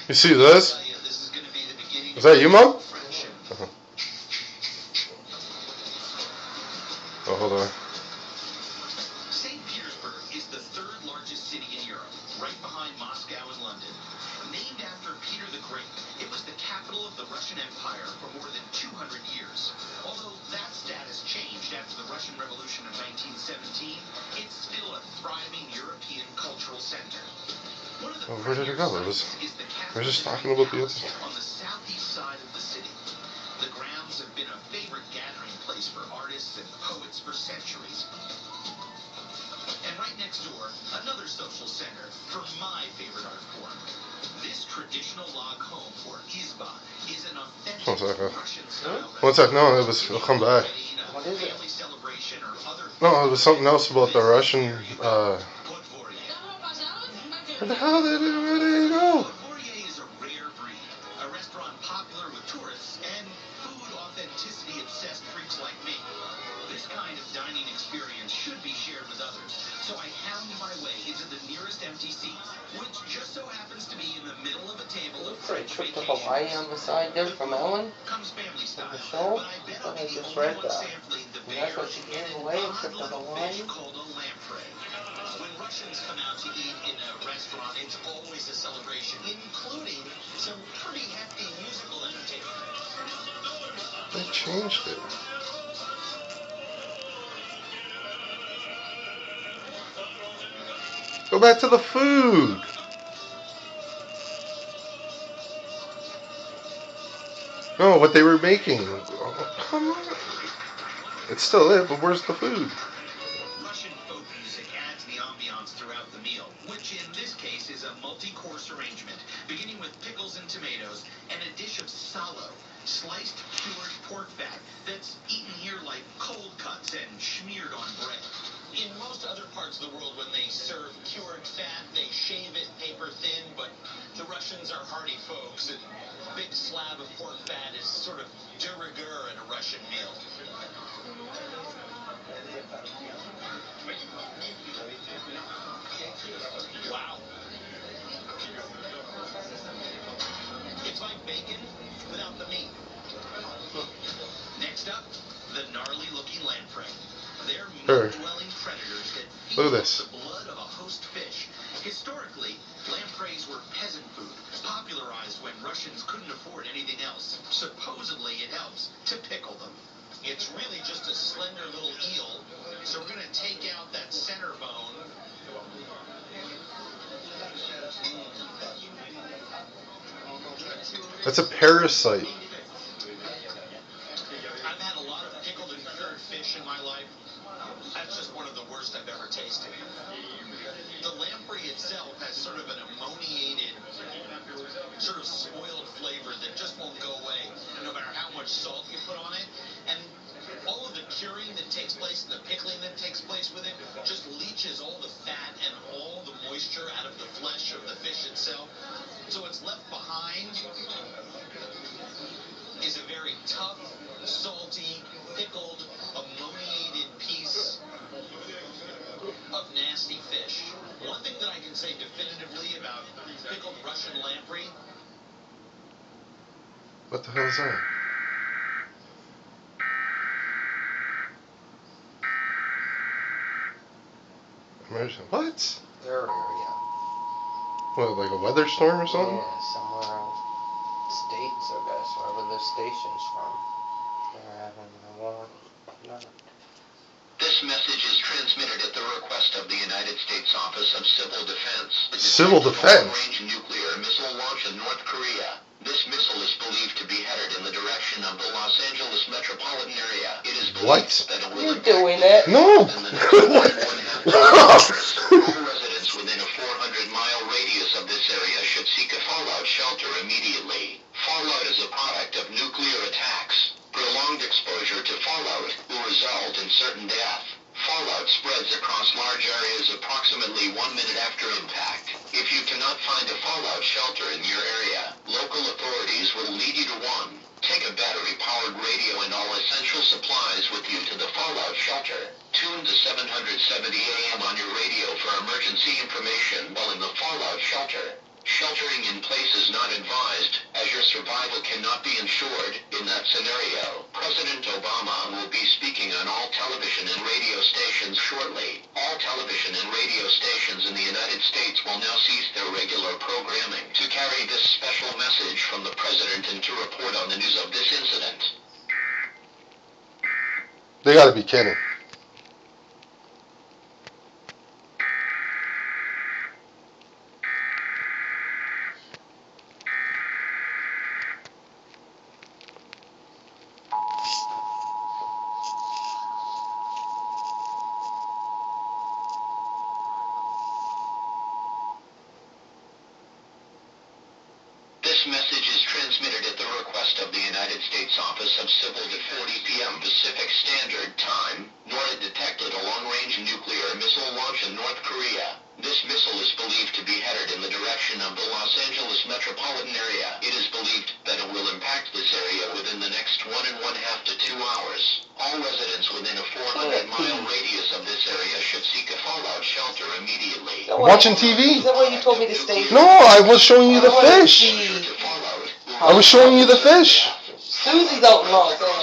You see this? Is that you, Mom? Oh, hold on. St. Petersburg is the third largest city in Europe, right behind Moscow and London. Named after Peter the Great, it was the capital of the Russian Empire for more than 200 years. Although that status changed after the Russian Revolution of 1917, it's still a thriving European cultural center. One of the where did it go? We're just talking about the other. On the southeast side of the city. The grounds have been a favorite gathering place for artists and poets for centuries. And right next door, another social center for my favorite art form. This traditional log home, or izba, is an authentic Russian style. One sec, no, it was, it'll come back. What is it? Family celebration or other. No, it was something else about the Russian, Where the hell did it go? Podvorye is a rare breed, a restaurant popular with tourists and food authenticity obsessed freaks like me. This kind of dining experience should be shared with others, so I hound my way into the nearest empty seat, which just so happens to be in the middle of a table of French trip to Hawaii on the side there from Ellen? Comes family style. The show? But I I just read that. the And that's what she gave away, a trip to Hawaii? called a lamprey. When Russians come out to eat in a restaurant, it's always a celebration, including some pretty hefty musical entertainment. They changed it. Go back to the food. No, what they were making. Oh, come on. It's still it, but where's the food? Russian folk music adds the ambiance throughout the meal, which in this case is a multi-course arrangement, beginning with pickles and tomatoes, and a dish of salo, sliced cured pork fat that's eaten here like cold cuts and smeared on bread. In most other parts of the world, when they serve cured fat, they shave it paper thin, but the Russians are hardy folks, and a big slab of pork fat is sort of de rigueur in a Russian meal. Wow. It's like bacon without the meat. Next up, the gnarly-looking lamprey. They're meat-dwelling predators that feed Look at off this. the blood of a host fish. Historically, lampreys were peasant food, popularized when Russians couldn't afford anything else. Supposedly, it helps to pickle them. It's really just a slender little eel, so we're going to take out that center bone. That's a parasite. I've had a lot of pickled and cured fish in my life. That's just one of the worst I've ever tasted. The lamprey itself has sort of an ammoniated, sort of spoiled flavor that just won't go away, no matter how much salt you put on it. And all of the curing that takes place and the pickling that takes place with it just leaches all the fat and all the moisture out of the flesh of the fish itself. So what's left behind is a very tough, salty, pickled, ammoniated piece of nasty fish. One thing that I can say definitively about pickled Russian lamprey. What the hell is that? What? Their area. What, like a weather storm or something? Yeah, somewhere out States, I guess, wherever the station's from. They're having a war. No. This message is transmitted at the request of the United States Office of Civil Defense. Civil Defense? Long-range nuclear missile launch in North Korea. This missile is believed to be headed in the direction of the Los Angeles metropolitan area. It is believed that it will You're doing it. No. All residents within a 400-mile radius of this area should seek a fallout shelter immediately. Fallout is a product of nuclear attacks. Prolonged exposure to fallout will result in certain death. Fallout spreads across large areas approximately 1 minute after impact. If you cannot find a fallout shelter in your area, local authorities will lead you to one. Take a battery-powered radio and all essential supplies with you to the fallout shelter. Tune to 770 AM on your radio for emergency information while in the fallout shelter. Sheltering in place is not advised, as your survival cannot be ensured in that scenario. President Obama will be speaking on all television and radio stations shortly. All television and radio stations in the United States will now cease their regular programming to carry this special message from the President and to report on the news of this incident. They gotta be kidding. This message is transmitted at the request of the United States Office of Civil at 40 p.m. Pacific Standard Time. NORAD detected a long-range nuclear missile launch in North Korea. This missile is believed to be headed in the direction of the Los Angeles metropolitan area. It is believed that it will impact this area within the next 1.5 to 2 hours. All residents within a 400-mile radius of this area should seek a fallout shelter immediately. Watching TV. Is that why you told me to stay? No, I was showing you the fish. I was showing you the fish. Susie's out in Los Angeles.